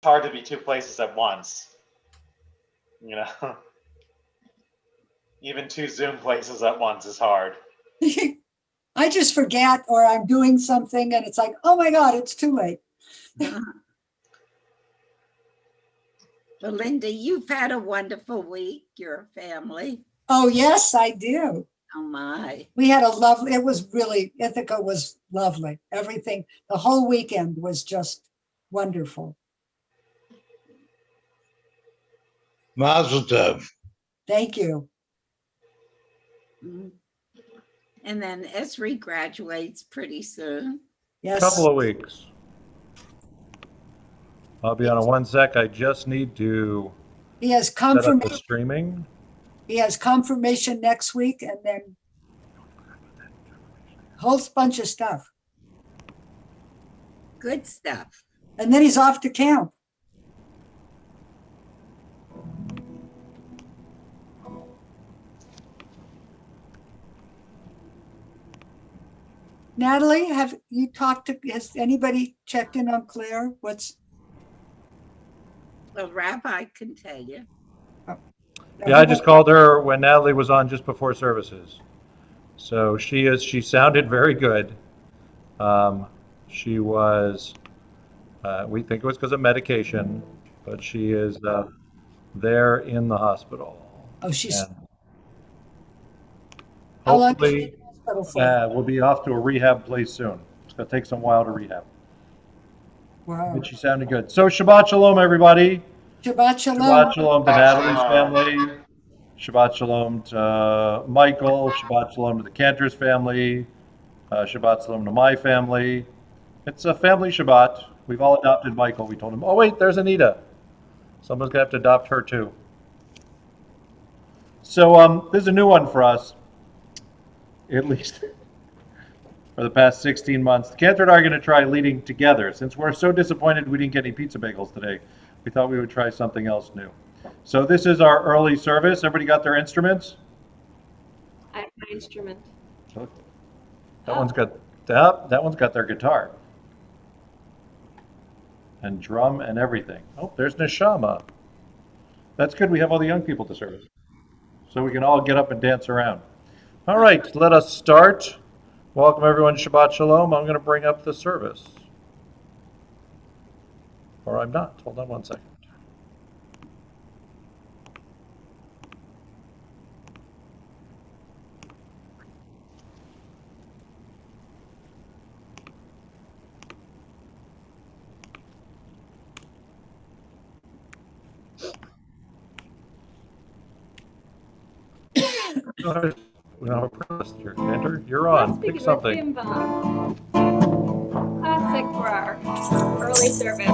hard to be two places at once. You know, even two Zoom places at once is hard. I just forget, or I'm doing something and it's like, oh my God, it's too late. Well, Linda, you've had a wonderful week, your family. Oh, yes, I do. Oh, my. We had a lovely, it was really, Ithaca was lovely. Everything, the whole weekend was just wonderful. Mazel tov. Thank you. Mm. And then Esri graduates pretty soon. Yes. Couple of weeks. I'll be on a 1 sec. I just need to He has set up the confirmation. streaming. He has confirmation next week and then a whole bunch of stuff. Good stuff. And then he's off to camp. Natalie, have you talked to, has anybody checked in on Claire? What's? Well, Rabbi can tell you. Yeah, I just called her when Natalie was on just before services. So she sounded very good. She was, we think it was because of medication, but she is there in the hospital. Oh, she's. And How long is she in hopefully, the hospital for? we'll be off to a rehab place soon. It's going to take some while to rehab. Wow. But she sounded good. So Shabbat Shalom, everybody. Shabbat shalom. Shabbat Shalom to Natalie's family. Shabbat Shalom to Michael. Shabbat Shalom to the Cantor's family. Shabbat Shalom to my family. It's a family Shabbat. We've all adopted Michael. We told him, oh, wait, there's Anita. Someone's going to have to adopt her, too. So this is a new one for us, at least for the past 16 months. The Cantor and I are going to try leading together. Since we're so disappointed we didn't get any pizza bagels today, we thought we would try something else new. So this is our early service. Everybody got their instruments? I have my instrument. That one's got their guitar and drum and everything. Oh, there's Neshama. That's good. We have all the young people to service, so we can all get up and dance around. All right, let us start. Welcome everyone to Shabbat Shalom. I'm going to bring up the service. Or I'm not. Hold on 1 second. We don't have a press here. Cantor, you're on. Pick something. Classic for our early service.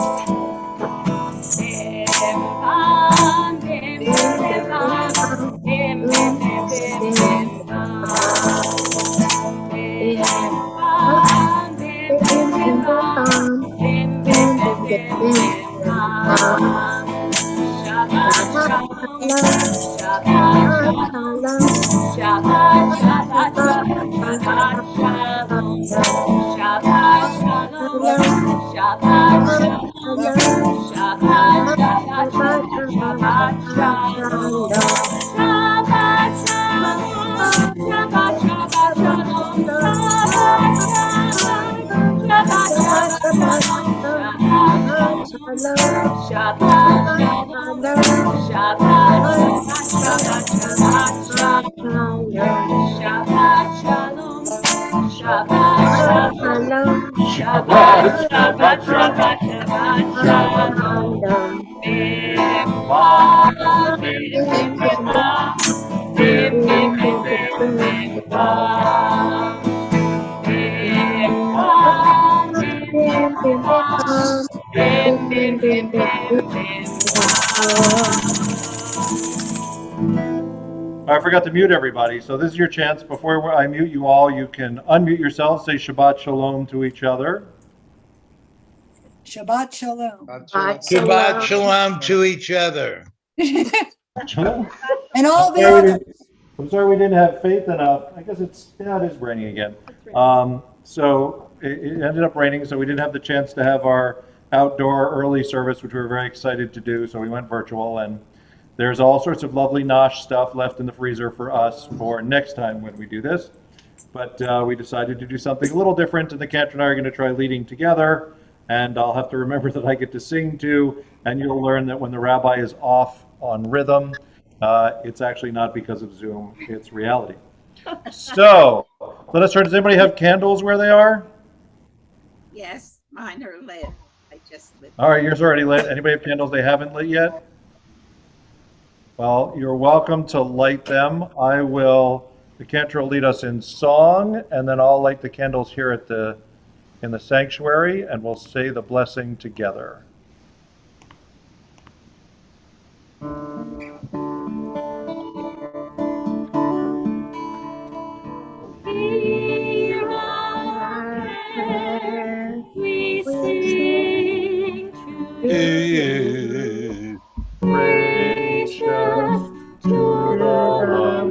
I forgot to mute everybody, so this is your chance. Before I mute you all, you can unmute yourselves, say Shabbat Shalom to each other. Shabbat shalom. Shabbat shalom to each other. Shalom. And all the others. I'm sorry we didn't have faith enough. I guess it is raining again. So it ended up raining, so we didn't have the chance to have our outdoor early service, which we were very excited to do, so we went virtual, and there's all sorts of lovely nosh stuff left in the freezer for us for next time when we do this. But we decided to do something a little different, and the cantor and I are going to try leading together, and I'll have to remember that I get to sing too, and you'll learn that when the rabbi is off on rhythm, it's actually not because of Zoom, it's reality. So let us turn. Does anybody have candles where they are? Yes, mine are lit. I just lit. All right, yours are already lit. Anybody have candles they haven't lit yet? Well, you're welcome to light them. The cantor will lead us in song, and then I'll light the candles here in the sanctuary, and we'll say the blessing together. Hear our prayer, we sing to you. Gracious to the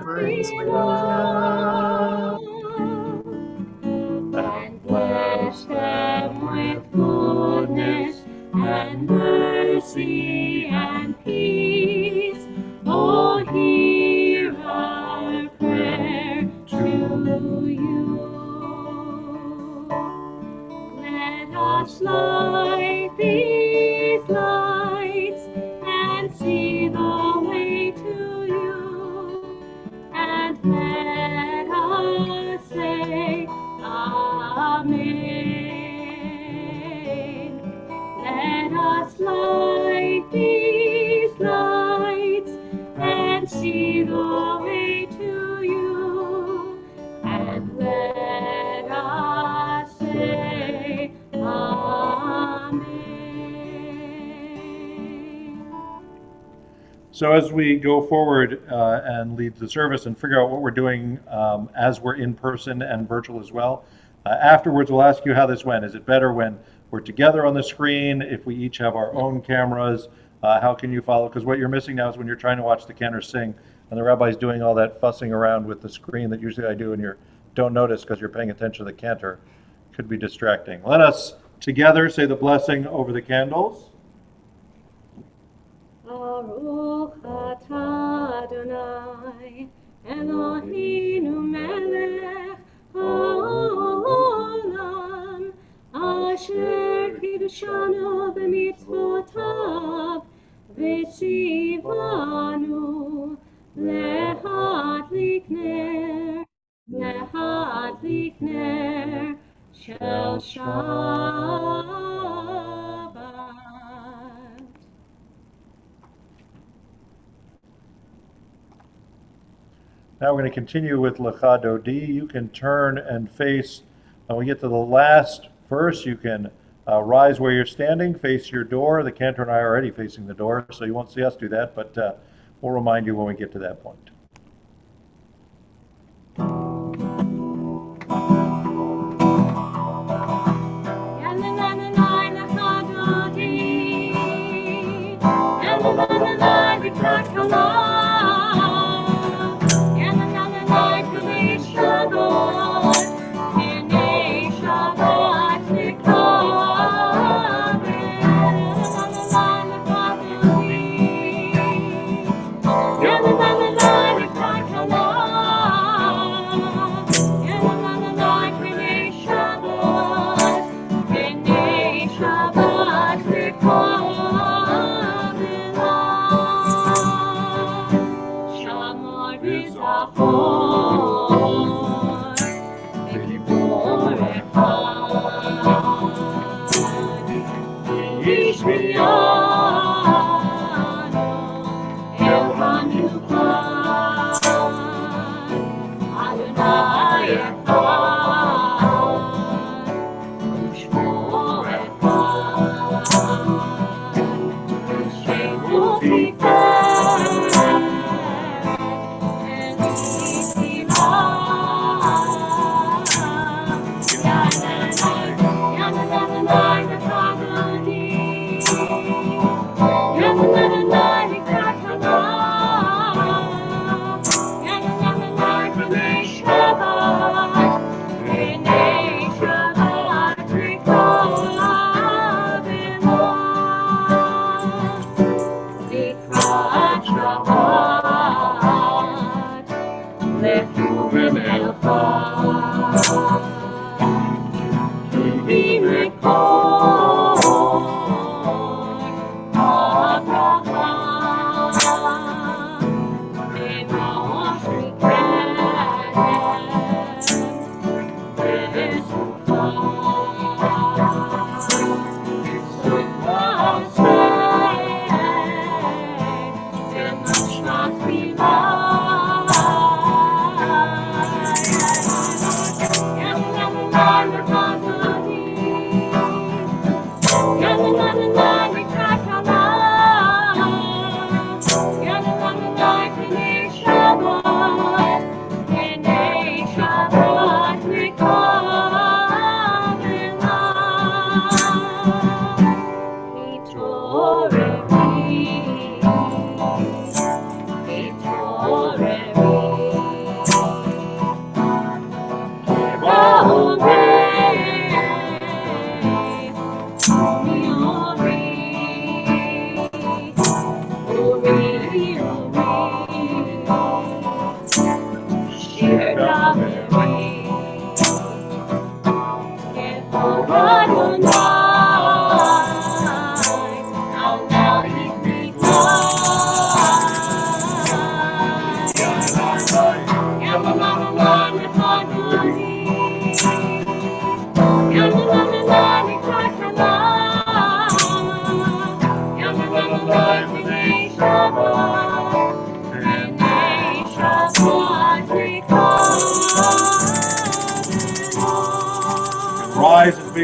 ones we love, and bless them with goodness and mercy and peace. Oh, hear our prayer to you. Let us light these lights and see the way to you, and let us say Amen. Let us light these lights and see the way to you, and let us say Amen. So as we go forward and lead the service and figure out what we're doing as we're in person and virtual as well, afterwards we'll ask you how this went. Is it better when we're together on the screen? If we each have our own cameras, how can you follow? Because what you're missing now is when you're trying to watch the cantor sing and the rabbi's doing all that fussing around with the screen that usually I do and you don't notice because you're paying attention to the cantor. Could be distracting. Let us together say the blessing over the candles. Baruch atah Adonai Eloheinu melech haolam asher kiddushanu b'mitzvotav v'tzivanu lehadlik ner shel Shabbat. Now we're going to continue with Lecha Dodi. You can turn and face, when we get to the last verse, you can rise where you're standing, face your door. The cantor and I are already facing the door, so you won't see us do that, but we'll remind you when we get to that point.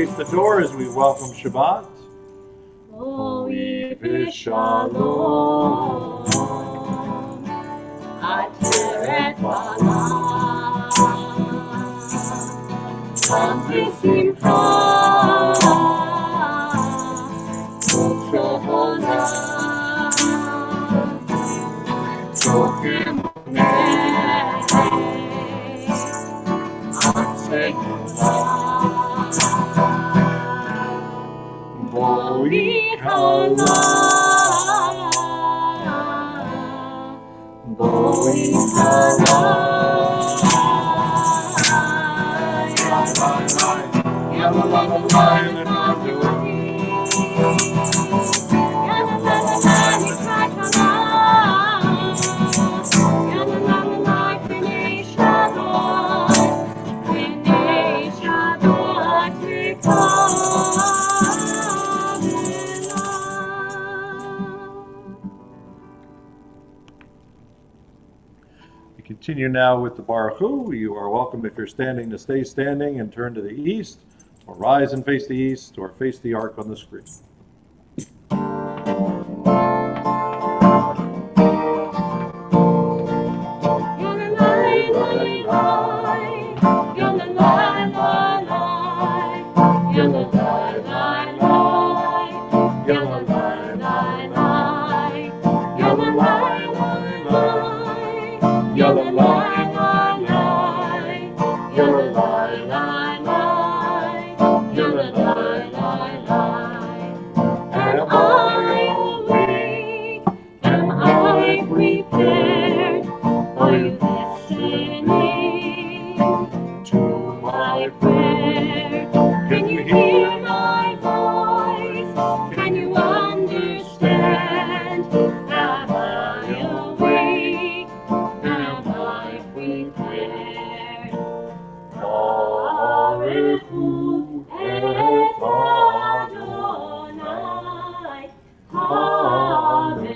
face the door as we welcome Shabbat. Oy v'shalom, Ateret Balam, Am v'simcha, U'tohona, Toch emuneh, Atzechulah, Bori Halah, Bori Halah, We continue now with the Baruch Hu. You are welcome, if you're standing, to stay standing and turn to the east, or rise and face the east, or face the ark on the screen. Am I prepared? Are you listening to my prayer? Can you hear my voice? Can you understand? Am I awake? Am I prepared? Baruch Hu et Adonai HaMevorach.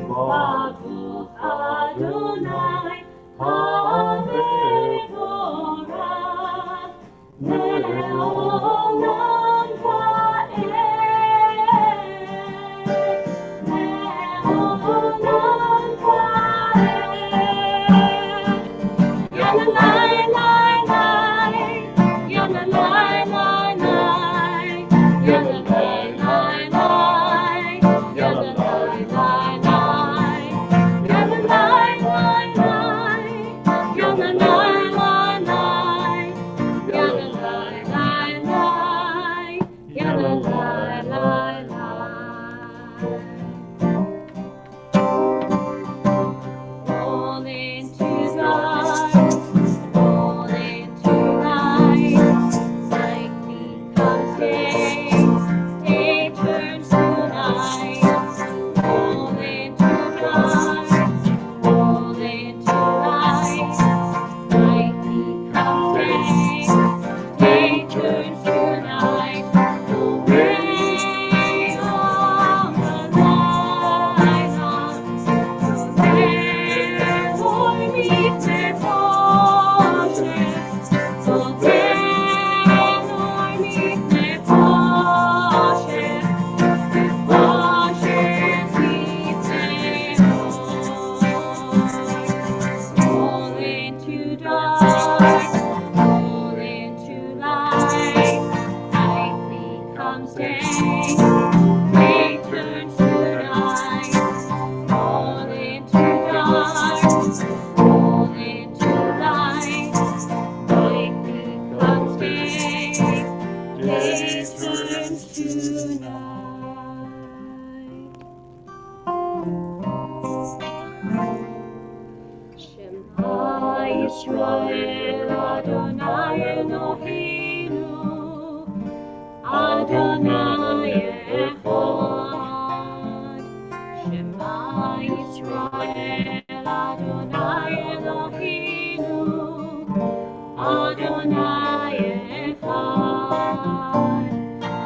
Baruch Adonai HaMevorach Le'olam va'ed. Le'olam va'ed. Yalalai lai lai, yalalai lai lai, yalalai lai lai, yalalai lai lai, yalalai lai lai, yalalai lai lai, yalalai lai lai, yalalai lai lai. Roll into dark, roll into light, night becomes day, day turns to night. Roll into dark, roll into light, night becomes day, day turns to night. Hooray, on the light on, roll into dark, roll into light, night becomes day, day turns to night. Roll into dark, roll into light, night becomes day, day turns to night. Shema Yisrael Adonai Eloheinu, Adonai Echad. Shema Yisrael Adonai Eloheinu, Adonai Echad.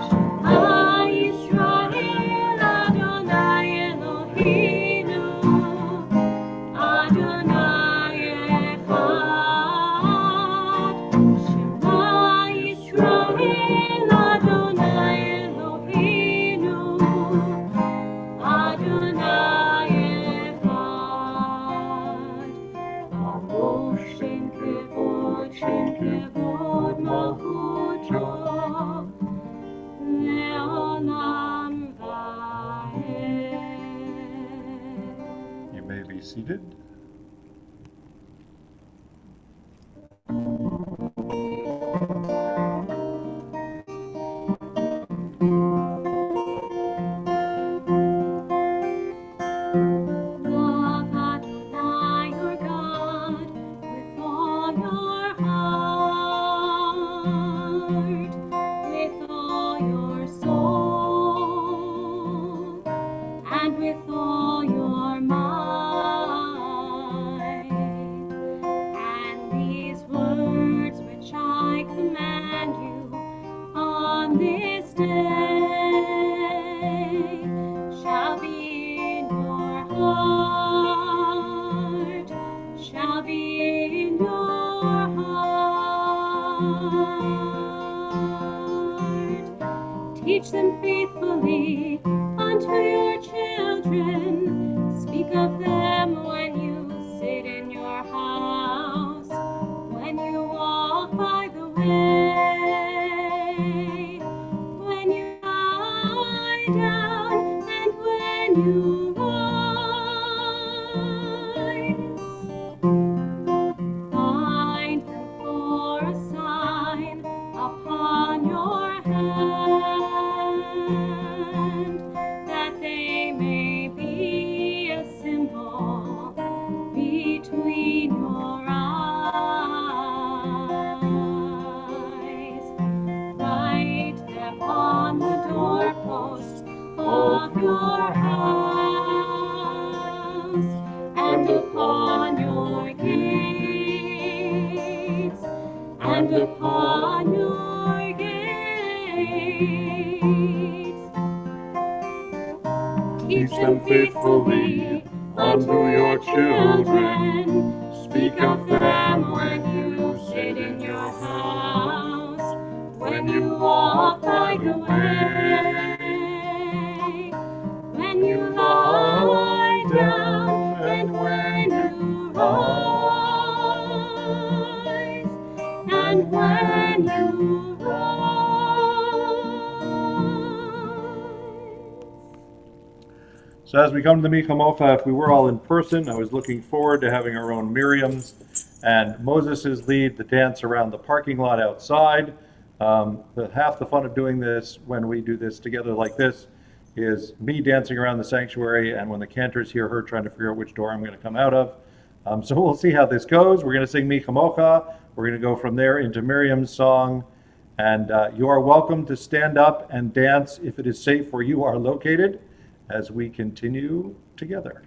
Shema Yisrael Adonai Eloheinu, Adonai Echad. seated. Love Adonai your God with all your heart, with all your soul, and with all your might. And these words which I command you on this day shall be in your heart, shall be in your heart. Teach them faithfully unto your children. Speak of them when you sit in your house, when you walk by the way, when you lie down, and when you rise. Bind them for a sign upon your hand, that they may be a symbol between your eyes. Write them on the doorposts of your house and upon your gates, and upon your gates. Teach them faithfully unto your children. Speak of them when you sit in your house, when you walk by the way, When you lie down, and when you rise, and when you rise. So as we come to the Michamocha, if we were all in person, I was looking forward to having our own Miriams and Moses' lead the dance around the parking lot outside. Half the fun of doing this when we do this together like this is me dancing around the sanctuary, and when the cantors hear her trying to figure out which door I'm going to come out of. So we'll see how this goes. We're going to sing Michamocha. We're going to go from there into Miriam's song. And you are welcome to stand up and dance if it is safe where you are located as we continue together.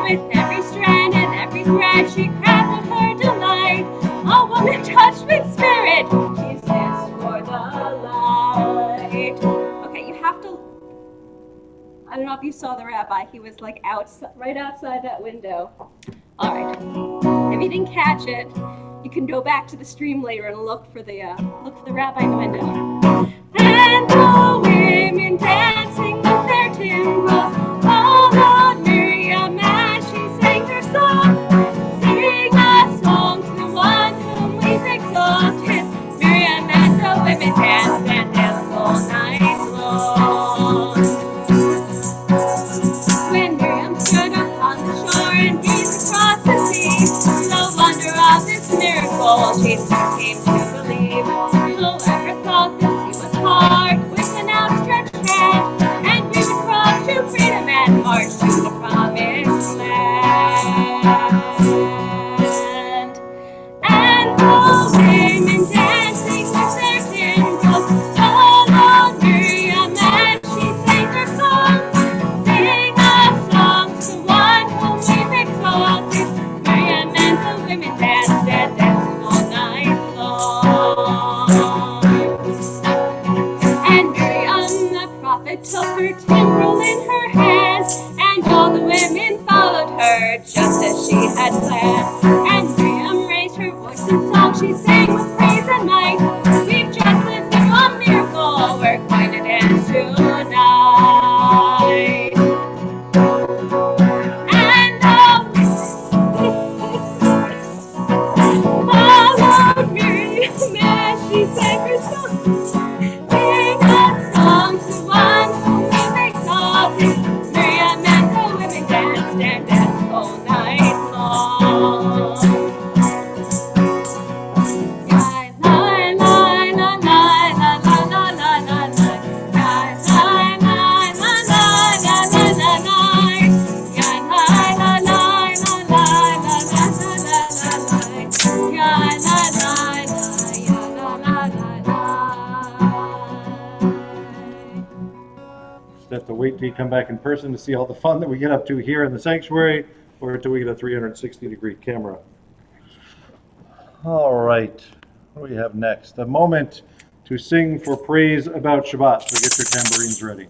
With every strand and every thread she crafted her delight. Oh, saw the rabbi. He was like right outside that window. All right. If you didn't catch it, you can go back to the stream later and look for the rabbi in the window. And the women dancing with their timbrels followed Miriam as she sang her song. Sing a song to the one whom we've exalted. Miriam and the women danced and danced all night long. When Miriam stood upon the shore and gazed across the sea, the wonder of this miracle she soon came to believe. Whoever thought that sea was hard with an outstretched hand, and we would cross to freedom and march to the promised land. And the women dancing with their timbrels followed Miriam as she sang her song. Sing a song to one whom we've exalted. Miriam and the women danced and danced all night long. And Miriam the prophet took her timbrel in her hand, and all the women followed her just as she had planned. And Miriam raised her voice in song, she sang with praise and might. We've just lived through a miracle, we're going to dance tonight. And the followed Miriam as she sang her song. Sing a song to one whom we've exalted. Miriam and the women danced and danced all night long. Just have to wait till you come back in person to see all the fun that we get up to here in the sanctuary, or until we get a 360-degree camera. All right, what do we have next? A moment to sing for praise about Shabbat. So get your tambourines ready.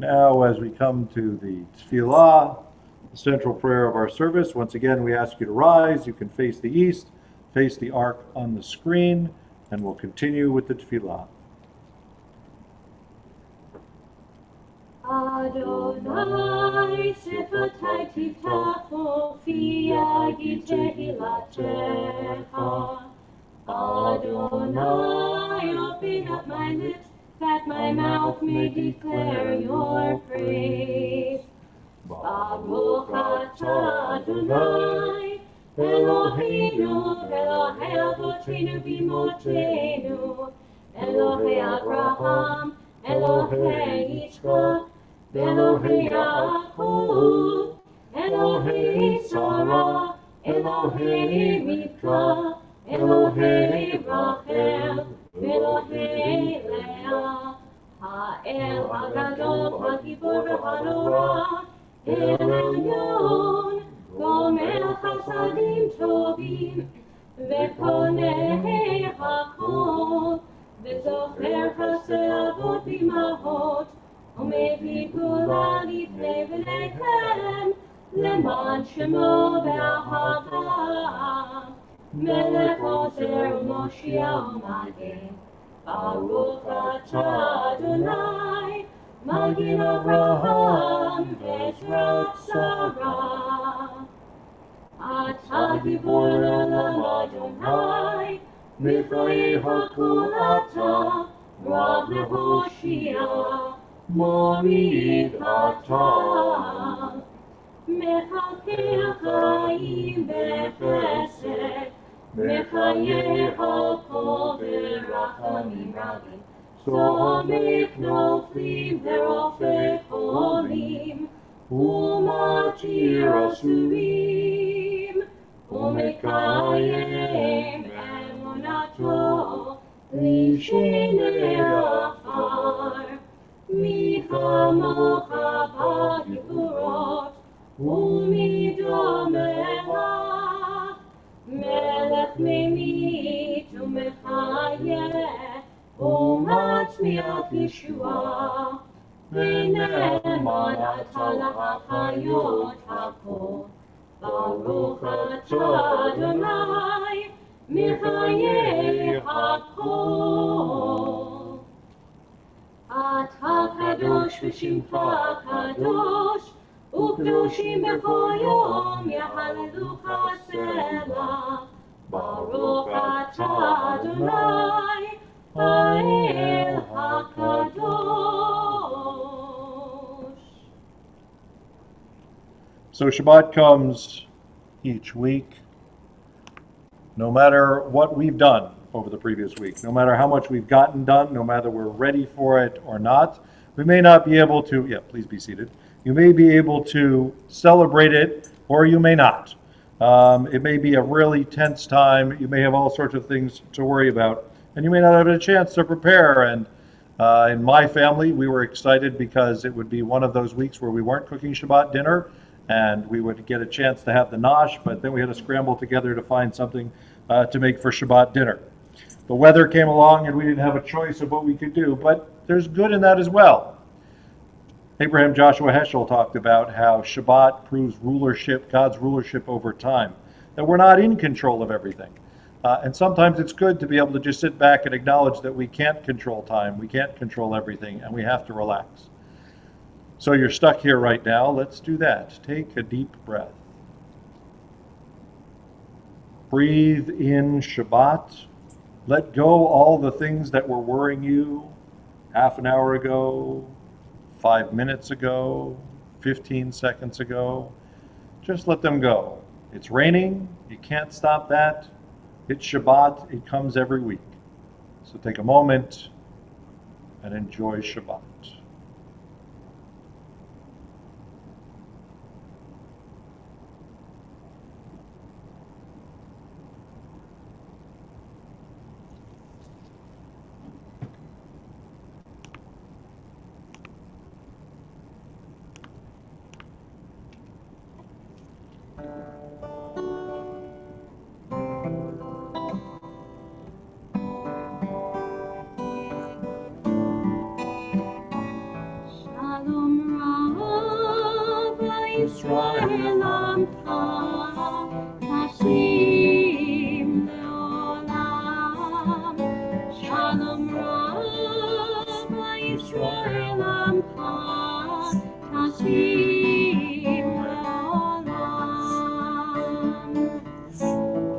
Now, as we come to the tefillah, the central prayer of our service, once again, we ask you to rise. You can face the east, face the ark on the screen, and we'll continue with the tefillah. Adonai sefatai tiftacho fi yagid tehilatecha. Adonai, open up my lips, that my mouth may declare your praise. Baruch atah Adonai, Eloheinu, Elohei Avotenu v'Imotenu, Elohei Abraham, Elohei Yitzchak, Elohei Yaakov, Elohei Sarah, Elohei Rivka, Elohei Rachel, Elohei Leah, Ha'el Hagadol, Hagibor Hanora, El Elyon, Gomer Chasadim Tovim, Vekonei Hakol, Vezocher Chasei Avot V'Imahot, Umevii Gula Lifnei V'neihem, Leman Shemo V'Ahava, Melech Ozer Moshiach Magen, Baruch atah Adonai, Magin Avraham Bezrat Sarah. Atah Gibor Olam Adonai, Mifrei Hakol atah, Rav Nehoshia, Morid atah. Mechalkel Chaim Bechesed, Mechaye Hakol Berachamim Rabim, Somech Noflim Verofeh Cholim, Umatir Asurim, Umekayem Emunato, Lishenei Afar, Michamocha B'Gvurot, Umidomecha, Melech Memit Umechayeh, Umatzmiach Yeshua, V'ne'eman atah lahachayot hakol, Baruch atah Adonai, Mechayeh hakol. Atah kadosh v'shimcha kadosh, U'kedoshim b'chol yom yahalelucha selah. Baruch atah Adonai, Ha'el HaKadosh. So Shabbat comes each week. No matter what we've done over the previous week, no matter how much we've gotten done, no matter we're ready for it or not, we may not be able to, please be seated. You may be able to celebrate it, or you may not. It may be a really tense time. You may have all sorts of things to worry about, and you may not have a chance to prepare. And in my family, we were excited because it would be one of those weeks where we weren't cooking Shabbat dinner, and we would get a chance to have the nosh, but then we had to scramble together to find something to make for Shabbat dinner. The weather came along, and we didn't have a choice of what we could do, but there's good in that as well. Abraham Joshua Heschel talked about how Shabbat proves rulership, God's rulership over time, that we're not in control of everything. And sometimes it's good to be able to just sit back and acknowledge that we can't control time, we can't control everything, and we have to relax. So you're stuck here right now. Let's do that. Take a deep breath. Breathe in Shabbat. Let go all the things that were worrying you half an hour ago, 5 minutes ago, 15 seconds ago. Just let them go. It's raining. You can't stop that. It's Shabbat. It comes every week. So take a moment and enjoy Shabbat. Yisrael Amcha, Hasim Leolam. Shalom Rav Yisrael Amcha, טסים לעולם.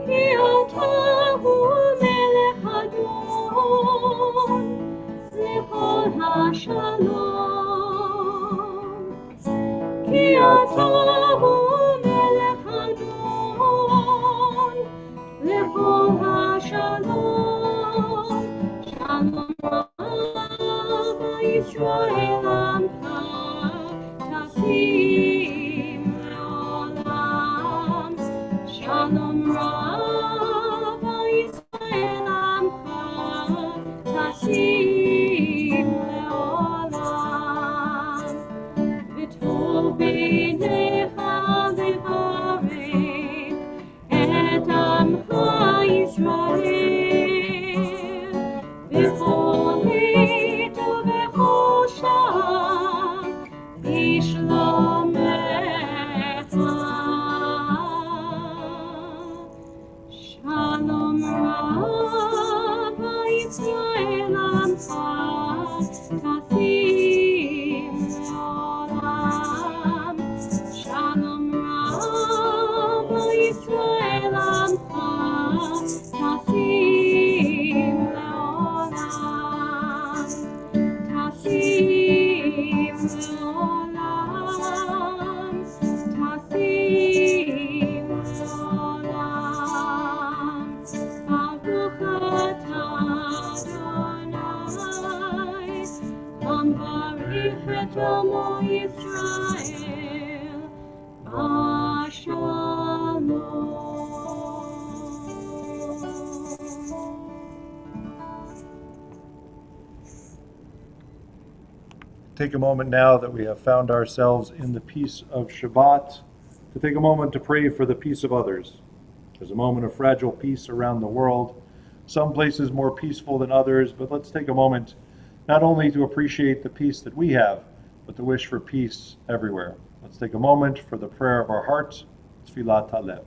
כי אתה הוא מלך אדון לכל השלום. כי אתה הוא מלך אדון לכל השלום. שלום רב ישראל עמך טסים לעולם. שלום רב ישראל עמך טסים לעולם. וטוב בעיניך לברך את עמך ישראל בכל עת ובחושך בשלומך. שלום רב ישראל עמך טסים לעולם. שלום רב ישראל עמך טסים לעולם. טסים לעולם. טסים לעולם. ברוך אתה אדוני המברך את עמו ישראל בשלום. Take a moment now that we have found ourselves in the peace of Shabbat to take a moment to pray for the peace of others. There's a moment of fragile peace around the world, some places more peaceful than others, but let's take a moment not only to appreciate the peace that we have, but to wish for peace everywhere. Let's take a moment for the prayer of our heart, Tfilat Halev.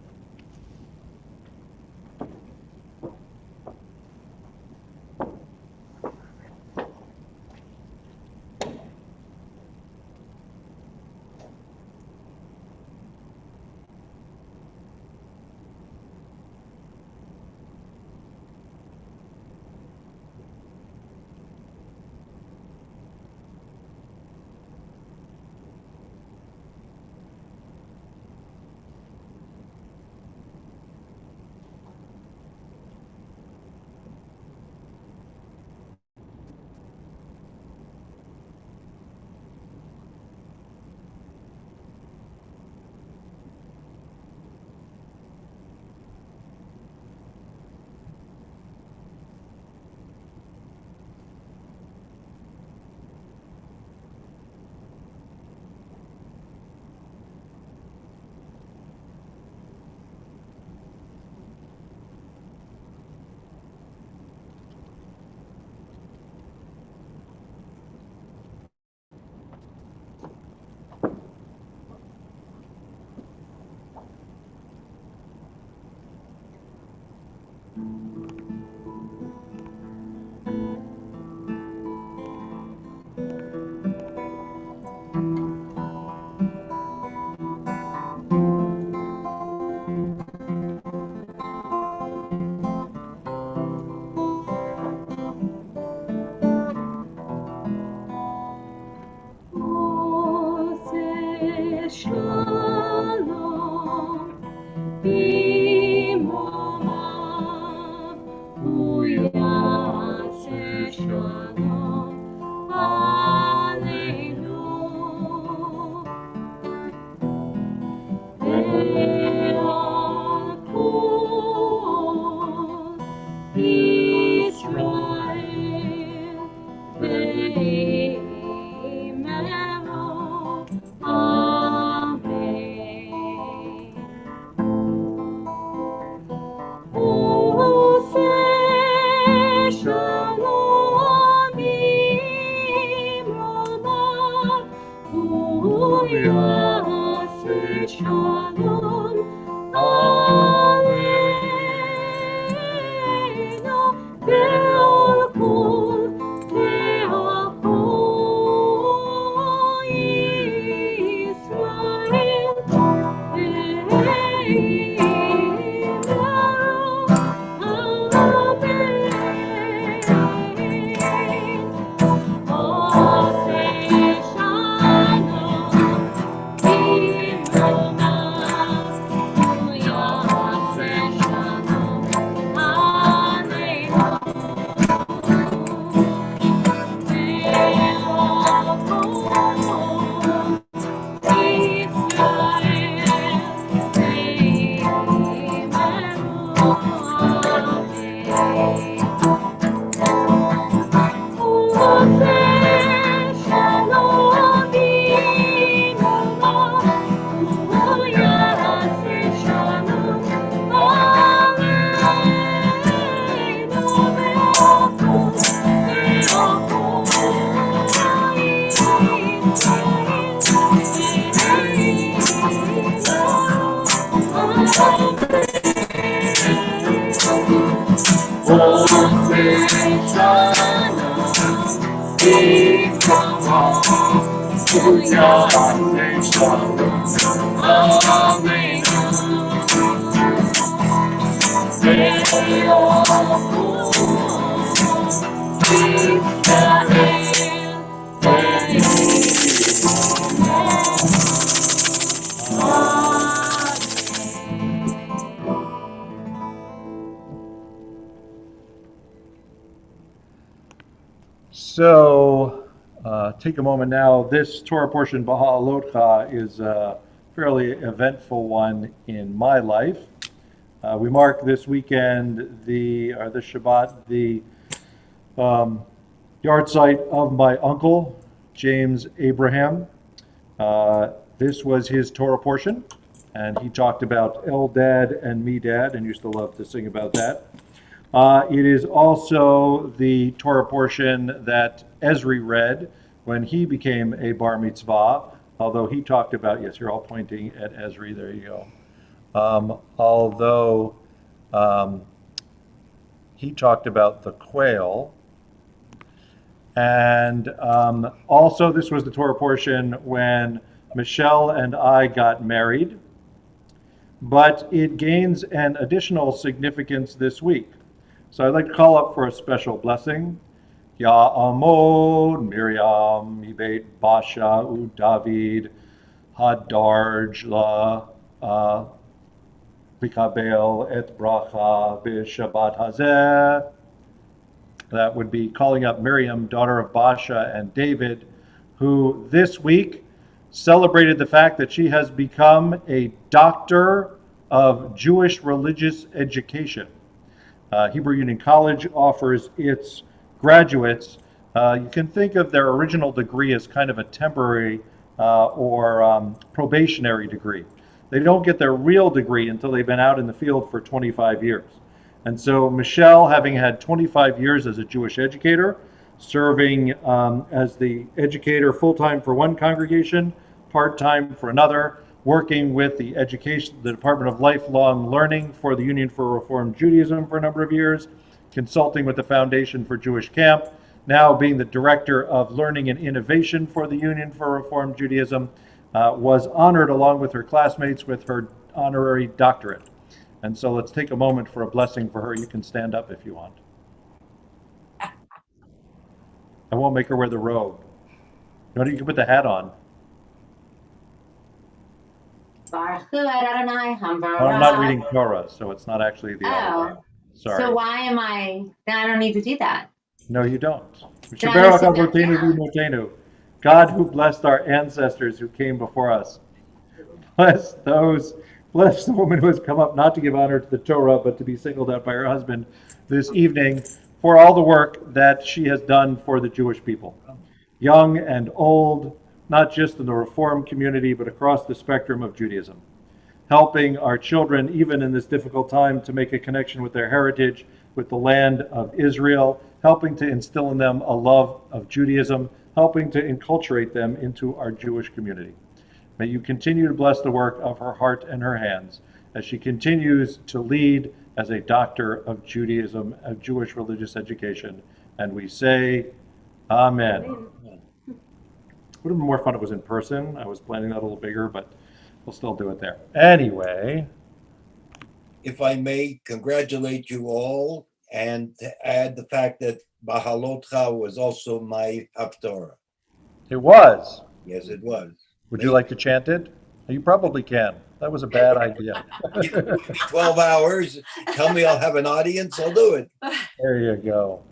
So, take a moment now. This Torah portion, Baha'alotcha, is a fairly eventful one in my life. We mark this weekend, this Shabbat, the yard site of my uncle, James Abraham. This was his Torah portion, and he talked about Eldad and Medad, and used to love to sing about that. It is also the Torah portion that Ezri read when he became a bar mitzvah, although he talked about, yes, you're all pointing at Ezri, there you go. Although he talked about the quail. And also this was the Torah portion when Michelle and I got married, but it gains an additional significance this week. So I'd like to call up for a special blessing. Ya'amod Miriam Ibeit Basha U David Hadarj La Bikabel Et Bracha B'Shabbat Hazeh. That would be calling up Miriam, daughter of Basha and David, who this week celebrated the fact that she has become a doctor of Jewish religious education. Hebrew Union College offers its graduates, you can think of their original degree as kind of a temporary or probationary degree. They don't get their real degree until they've been out in the field for 25 years. And so Michelle, having had 25 years as a Jewish educator, serving as the educator full-time for one congregation, part-time for another, working with the Department of Lifelong Learning for the Union for Reform Judaism for a number of years, consulting with the Foundation for Jewish Camp, now being the Director of Learning and Innovation for the Union for Reform Judaism, was honored along with her classmates with her honorary doctorate. And so let's take a moment for a blessing for her. You can stand up if you want. I won't make her wear the robe. You can put the hat on. Baruch Hu Adonai Well, I'm not Hambarah. reading Torah, so it's not actually the Adonai. Sorry. So why am I? Then I don't need to do that. No, you don't. Did I miss it? God who blessed our ancestors who came before us. Bless the woman who has come up not to give honor to the Torah, but to be singled out by her husband this evening for all the work that she has done for the Jewish people. Young and old, not just in the Reform community, but across the spectrum of Judaism. Helping our children, even in this difficult time, to make a connection with their heritage, with the land of Israel, helping to instill in them a love of Judaism, helping to enculturate them into our Jewish community. May you continue to bless the work of her heart and her hands as she continues to lead as a doctor of Judaism, of Jewish religious education. And we say, Amen. Would have been more fun if it was in person. I was planning that a little bigger, but we'll still do it there. Anyway. If I may congratulate you all and to add the fact that Bahalotcha was also my Haftorah. It was. Yes, it was. Would you like to chant it? You probably can. That was a bad idea. 12 hours. Tell me I'll have an audience. I'll do it. There you go.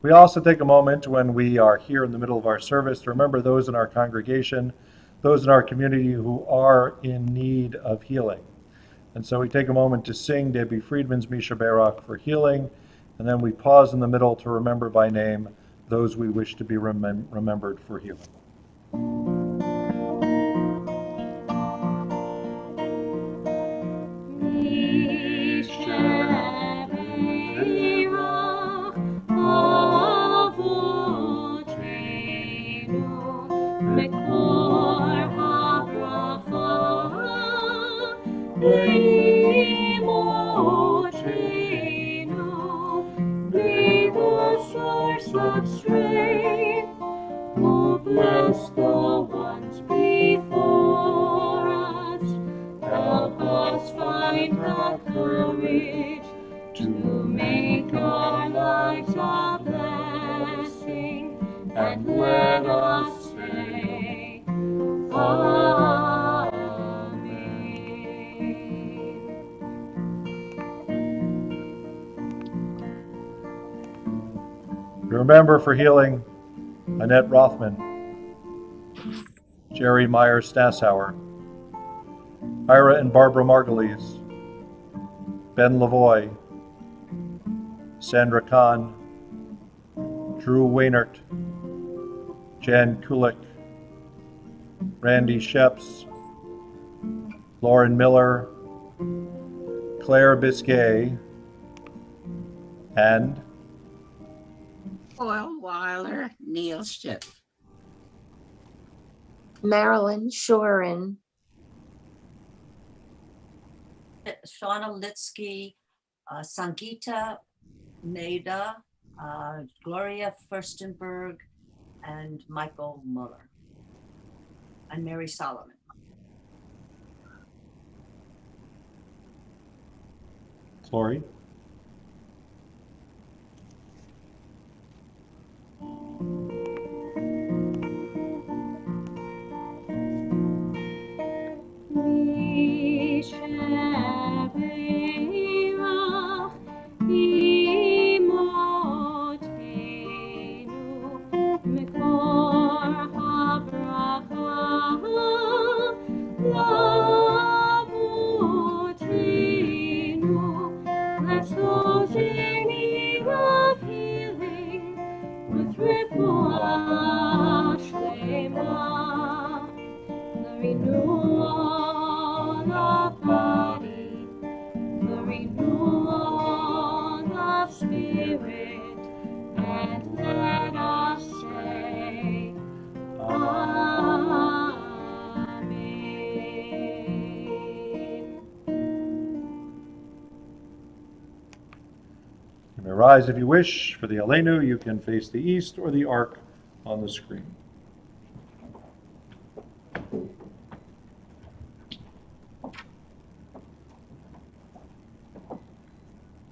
We also take a moment when we are here in the middle of our service to remember those in our congregation, those in our community who are in need of healing. And so we take a moment to sing Debbie Friedman's Misha Barak for healing, and then we pause in the middle to remember by name those we wish to be remembered for healing. Be the source of strength. remember for healing Annette Rothman, Jerry Myers Stassauer, Ira and Barbara Margulies, Ben Lavoie, Sandra Kahn, Drew Wainert, Jan Kulik, Randy Sheps, Lauren Miller, Claire Biscay, and Paul Weiler, Neil Schiff. Marilyn Shorin, Shauna Litsky, Sangeeta Neda, Gloria Furstenberg, and Michael Muller, and Mary Solomon. Lori. Let's those in need of healing with refuah shlema, the renewal of body, the renewal of spirit, and let us say, Amen. You may rise if you wish. For the Aleinu, you can face the east or the ark on the screen.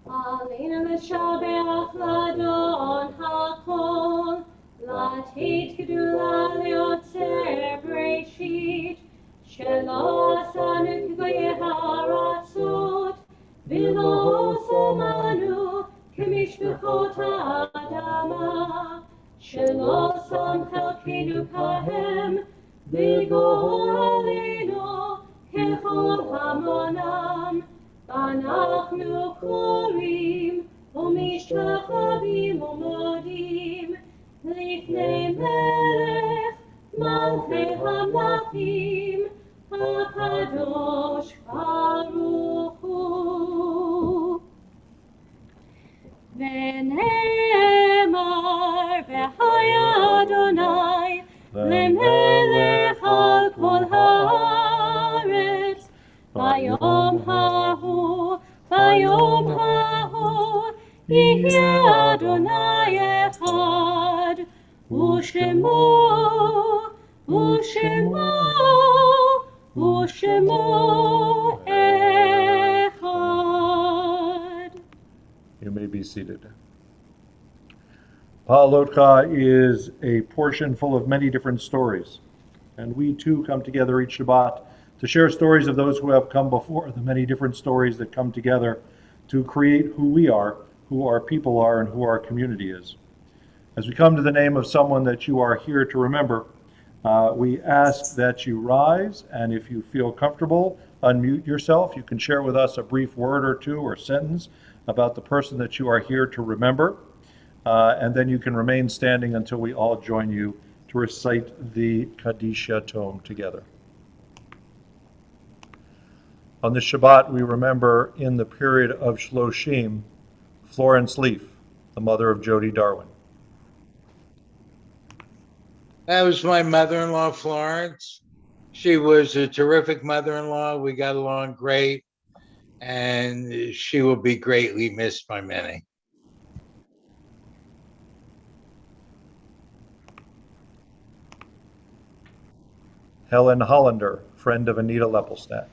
Aleinu v'shabeach l'Adon hakol, latit gedula liotzer Bereshit, shelo asanu k'goyei ha'aratzot, v'lo somanu k'mishpachot ha'adama, shelo sam chelkeinu kahem, v'gor aleinu kechol hamonam. אנחנו קוראים ומשתחווים ומודים לפני מלך מלכי המלכים הקדוש ברוך הוא. ונאמר והיה אדוני למלך על כל הארץ ביום ההוא, ביום ההוא, יהיה אדוני אחד, ושמו, ושמו, ושמו אחד. You may be seated. Pa'alotka is a portion full of many different stories, and we too come together each Shabbat to share stories of those who have come before, the many different stories that come together to create who we are, who our people are, and who our community is. As we come to the name of someone that you are here to remember, we ask that you rise, and if you feel comfortable, unmute yourself. You can share with us a brief word or two or sentence about the person that you are here to remember, and then you can remain standing until we all join you to recite the Kadisha tome together. On this Shabbat, we remember in the period of Shloshim, Florence Leaf, the mother of Jody Darwin. That was my mother-in-law, Florence. She was a terrific mother-in-law. We got along great, and she will be greatly missed by many. Helen Hollander, friend of Anita Leppelstadt.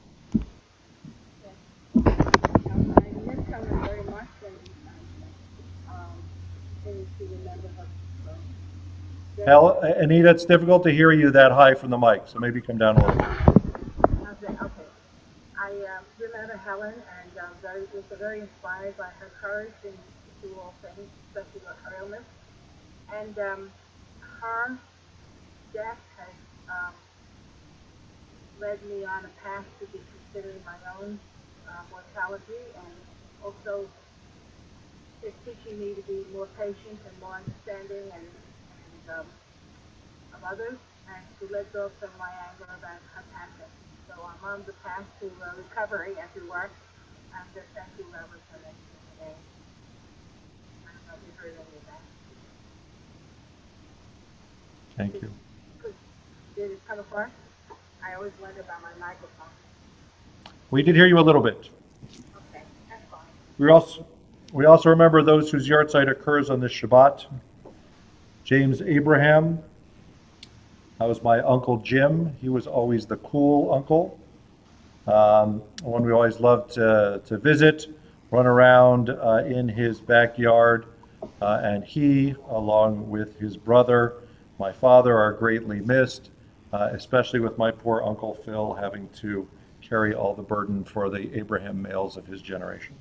Anita, it's difficult to hear you that high from the mic, so maybe come down a little. Okay. I remember Helen, and was very inspired by her courage and to do all things, especially with her illness. And her death has led me on a path to be considering my own mortality, and also is teaching me to be more patient and more understanding and of others, and to let go of some of my anger about her passing. So I'm on the path to recovery, as it were. And just thank you, Robert, for that today. I don't know if you heard any of that. Thank you. Did it come across? I always wonder about my microphone. We did hear you a little bit. Okay, that's fine. We also remember those whose yahrzeit occurs on this Shabbat. James Abraham. That was my Uncle Jim. He was always the cool uncle. One we always loved to visit, run around in his backyard. And he, along with his brother, my father, are greatly missed, especially with my poor Uncle Phil having to carry all the burden for the Abraham males of his generation.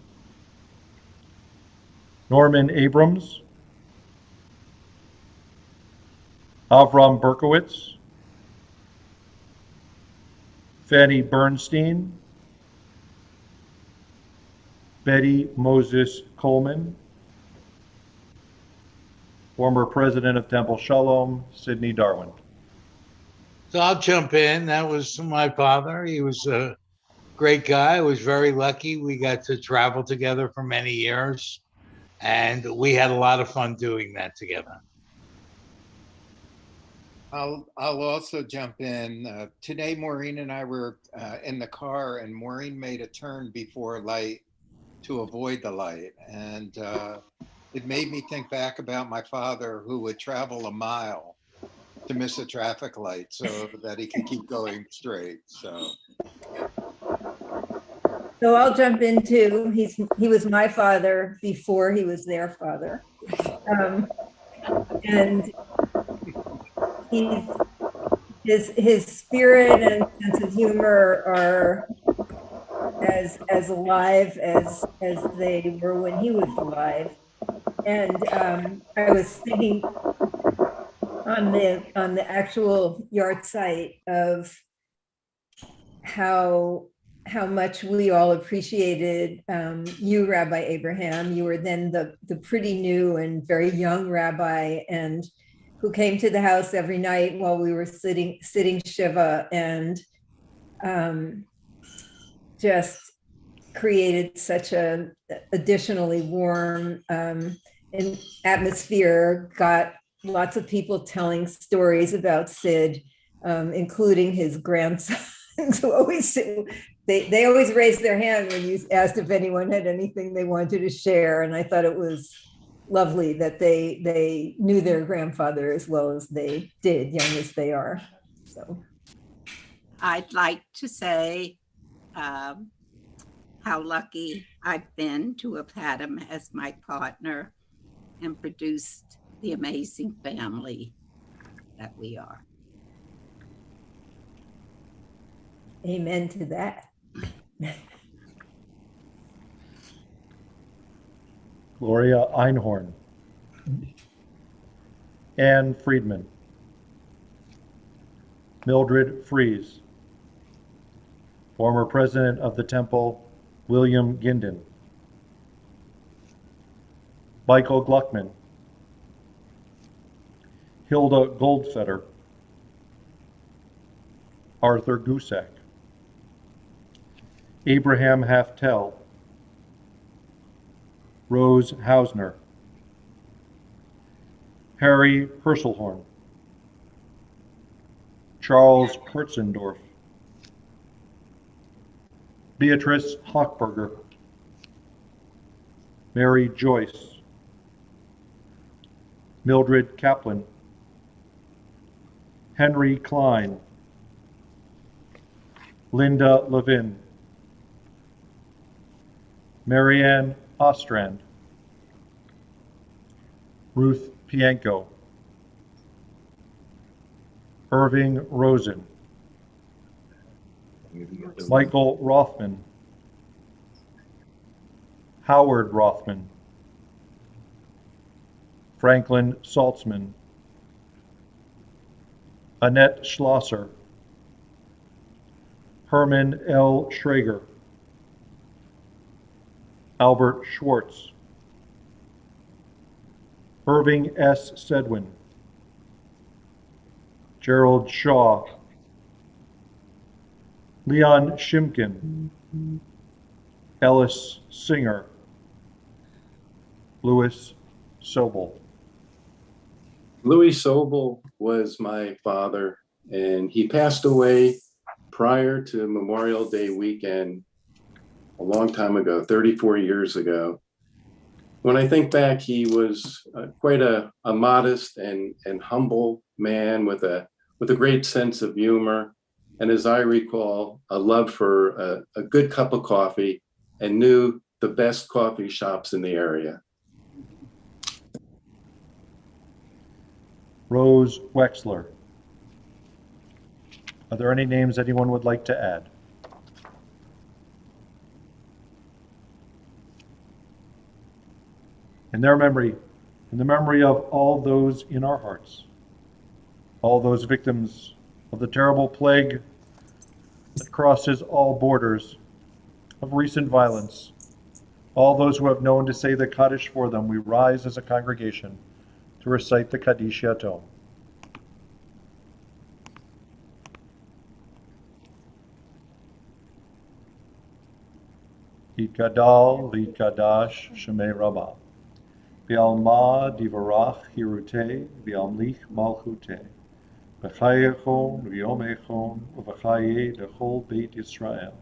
Norman Abrams, Avram Berkowitz, Fanny Bernstein, Betty Moses Coleman, former president of Temple Shalom, Sidney Darwin. So I'll jump in. That was my father. He was a great guy. I was very lucky. We got to travel together for many years, and we had a lot of fun doing that together. I'll also jump in. Today, Maureen and I were in the car, and Maureen made a turn before light to avoid the light. And it made me think back about my father, who would travel a mile to miss a traffic light so that he could keep going straight. So I'll jump in too. He was my father before he was their father. And his spirit and sense of humor are as alive as they were when he was alive. And I was thinking on the actual yahrzeit of how much we all appreciated you, Rabbi Abraham. You were then the pretty new and very young rabbi, and who came to the house every night while we were sitting Shiva, and just created such a additionally warm atmosphere, got lots of people telling stories about Sid, including his grandsons who always they always raised their hand when you asked if anyone had anything they wanted to share. And I thought it was lovely that they knew their grandfather as well as they did, young as they are. So I'd like to say how lucky I've been to have had him as my partner and produced the amazing family that we are. Amen to that. Gloria Einhorn, Anne Friedman, Mildred Fries, former president of the Temple, William Ginden, Michael Gluckman, Hilda Goldfeder, Arthur Gusak, Abraham Haftel, Rose Hausner, Harry Herschelhorn, Charles Kurtzendorf, Beatrice Hochberger, Mary Joyce, Mildred Kaplan, Henry Klein, Linda Levin, Marianne Ostrand, Ruth Pienko, Irving Rosen, Michael Rothman, Howard Rothman, Franklin Saltzman, Annette Schlosser, Herman L. Schrager, Albert Schwartz, Irving S. Sedwin, Gerald Shaw, Leon Shimkin, Ellis Singer, Louis Sobel. Louis Sobel was my father, and he passed away prior to Memorial Day weekend a long time ago, 34 years ago. When I think back, he was quite a modest and humble man with a great sense of humor. And as I recall, a love for a good cup of coffee, and knew the best coffee shops in the area. Rose Wexler. Are there any names anyone would like to add? In their memory, in the memory of all those in our hearts, all those victims of the terrible plague that crosses all borders of recent violence, all those who have known to say the Kaddish for them, we rise as a congregation to recite the Kaddish Yatom. Yitgadal v'yitgadash Shemei Rabbah. V'alma divarach hirute v'amlich malchute. V'chayechon v'yomechon v'chaye dechol Beit Yisrael.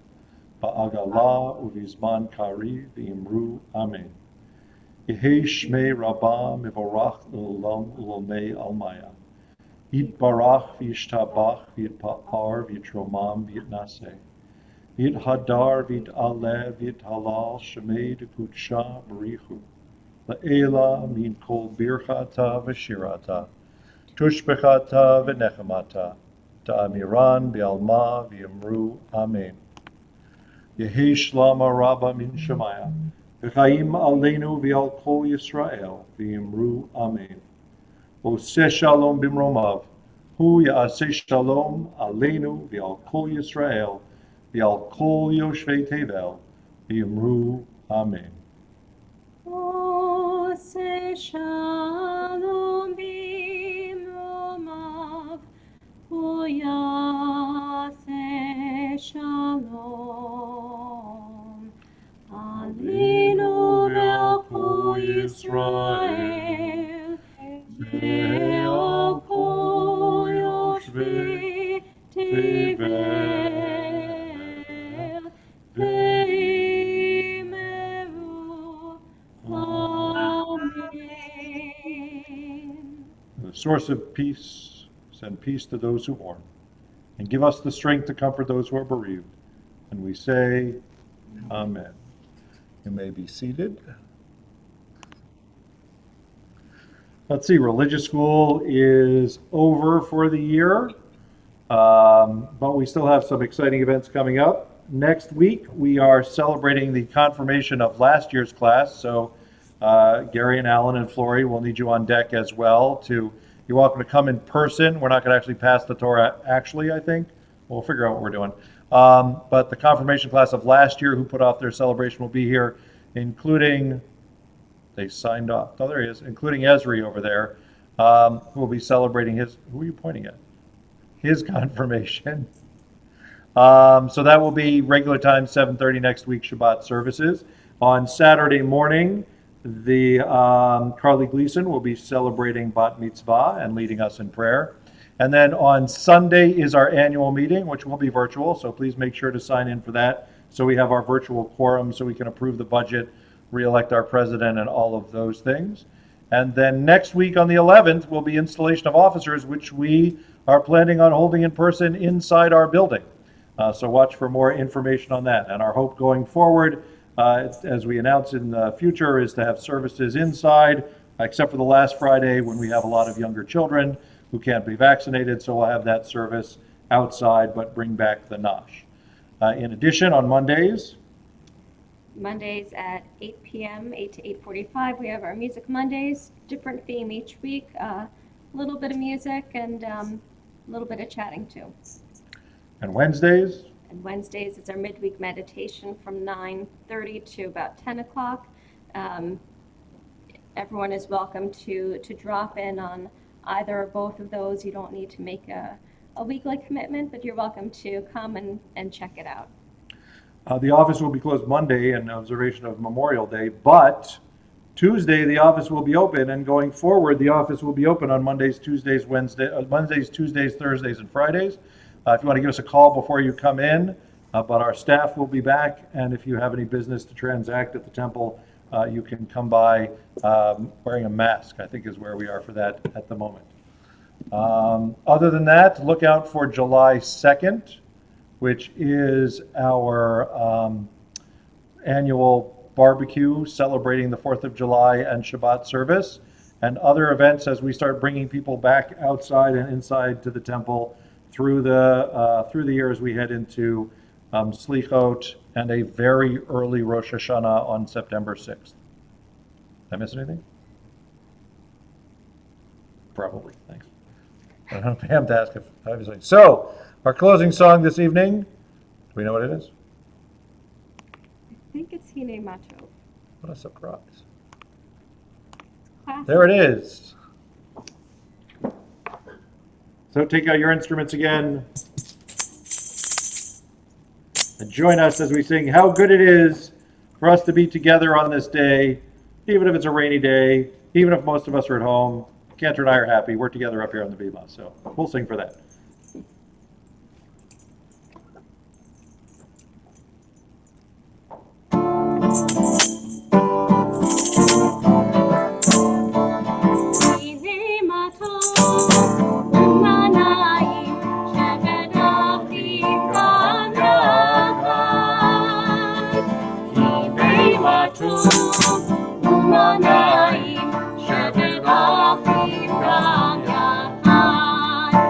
Ba'agala uvizman kari v'imru Amen. Yehei Shmei Rabbah mivorach l'olam l'olmei almaya. Yitbarach v'yishtabach v'yitpa'ar v'yitromam v'yitnaseh. Yithadar v'yit'aleh v'yithalal Shmei dekudsha b'richu. La'ela min kol birchata v'shirata. Tushbechata v'nechemata. Ta'amiran v'alma v'yamru Amen. Yehi shlama rabba min shemaya. V'chaim aleinu v'al kol Yisrael v'yamru Amen. Oseh shalom b'mromav. Hu ya'aseh shalom aleinu v'al kol Yisrael v'al kol yoshvei tevel v'yamru Amen. Oseh shalom b'mromav. Hu ya'aseh shalom aleinu v'al kol Yisrael v'al kol yoshvei tevel v'yimeru Amen. The source of peace, send peace to those who mourn, and give us the strength to comfort those who are bereaved. And we say, Amen. You may be seated. Let's see, religious school is over for the year, but we still have some exciting events coming up. Next week, we are celebrating the confirmation of last year's class, so Gary and Alan and Flory will need you on deck as well. You're welcome to come in person. We're not going to actually pass the Torah, actually, I think. We'll figure out what we're doing. But the confirmation class of last year, who put off their celebration, will be here, including, they signed off. Oh, there he is, including Esri over there, who will be celebrating his, who are you pointing at? His confirmation. So that will be regular time, 7:30 next week, Shabbat services. On Saturday morning, the Carly Gleason will be celebrating Bat Mitzvah and leading us in prayer. And then on Sunday is our annual meeting, which will be virtual, so please make sure to sign in for that, so we have our virtual quorum, so we can approve the budget, re-elect our president, and all of those things. And then next week on the 11th will be installation of officers, which we are planning on holding in person inside our building. So watch for more information on that. And our hope going forward, as we announce in the future, is to have services inside, except for the last Friday when we have a lot of younger children who can't be vaccinated. So we'll have that service outside, but bring back the nosh. In addition, on Mondays, Mondays at 8 p.m., 8 to 8:45. We have our Music Mondays, different theme each week, a little bit of music and a little bit of chatting too. And Wednesdays? And Wednesdays, it's our midweek meditation from 9:30 to about 10 o'clock. Everyone is welcome to drop in on either or both of those. You don't need to make a weekly commitment, but you're welcome to come and check it out. The office will be closed Monday in observation of Memorial Day, but Tuesday the office will be open, and going forward the office will be open on Mondays, Tuesdays, Tuesdays, Thursdays, and Fridays. If you want to give us a call before you come in, but our staff will be back, and if you have any business to transact at the temple, you can come by wearing a mask, I think is where we are for that at the moment. Other than that, look out for July 2nd, which is our annual barbecue celebrating the 4th of July and Shabbat service, and other events as we start bringing people back outside and inside to the temple through the year as we head into Slichot and a very early Rosh Hashanah on September 6th. Did I miss anything? Probably, thanks. I don't have to ask if I was. So, our closing song this evening, do we know what it is? I think it's Hine Mato. What a surprise. Classic. There it is. So take out your instruments again and join us as we sing How Good It Is for Us to Be Together on this day, even if it's a rainy day, even if most of us are at home. Cantor and I are happy. We're together up here on the Bima, so we'll sing for that.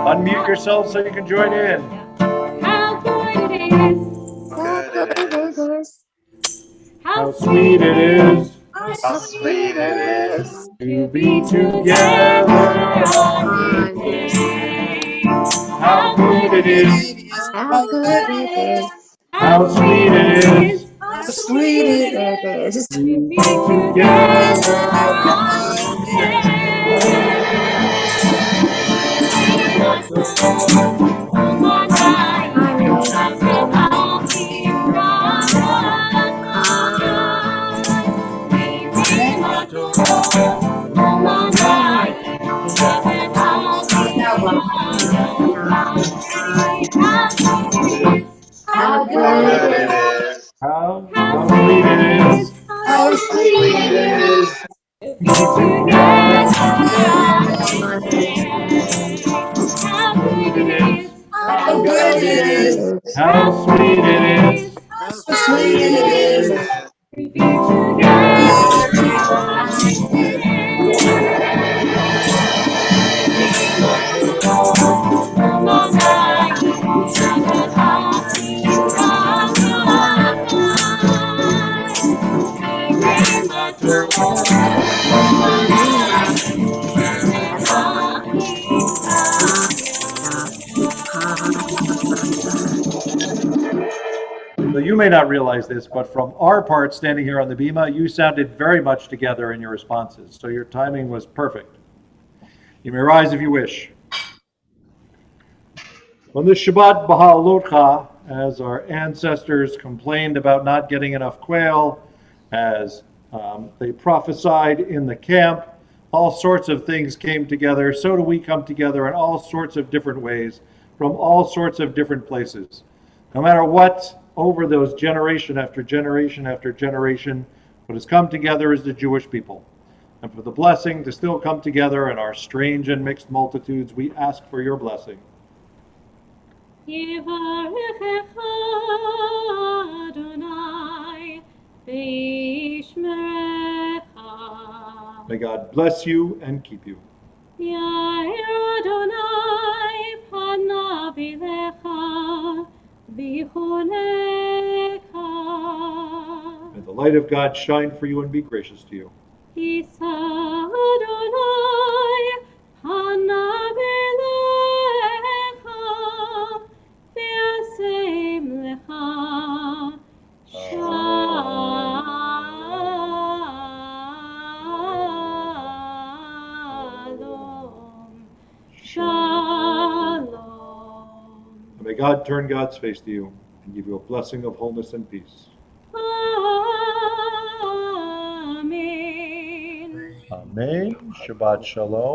Unmute yourself so you can join in. How good it is. How sweet it is. How sweet it is To be together on this day. How good it is. How good it is. How sweet it is. How sweet it is To be together on this day. How good it is. How sweet it is. How sweet it is To be together on this day. How good it is. How good it is. How sweet it is. How sweet it is To be together on this day. So you may not realize this, but from our part standing here on the Bima, you sounded very much together in your responses. So your timing was perfect. You may rise if you wish. On this Shabbat B'Halotcha, as our ancestors complained about not getting enough quail, as they prophesied in the camp, all sorts of things came together. So do we come together in all sorts of different ways, from all sorts of different places. No matter what, over those generation after generation after generation, what has come together is the Jewish people. And for the blessing to still come together in our strange and mixed multitudes, we ask for your blessing. Yivarechecha Adonai v'yishmerecha. May God bless you and keep you. Yair Adonai panav elecha v'yichunecha. the light of God shine for you and be gracious to you. Isa Adonai panav elecha v'yasem lecha shalom. Shalom. And may God turn God's face to you and give you a blessing of wholeness and peace. Amen. Amen. Shabbat Shalom.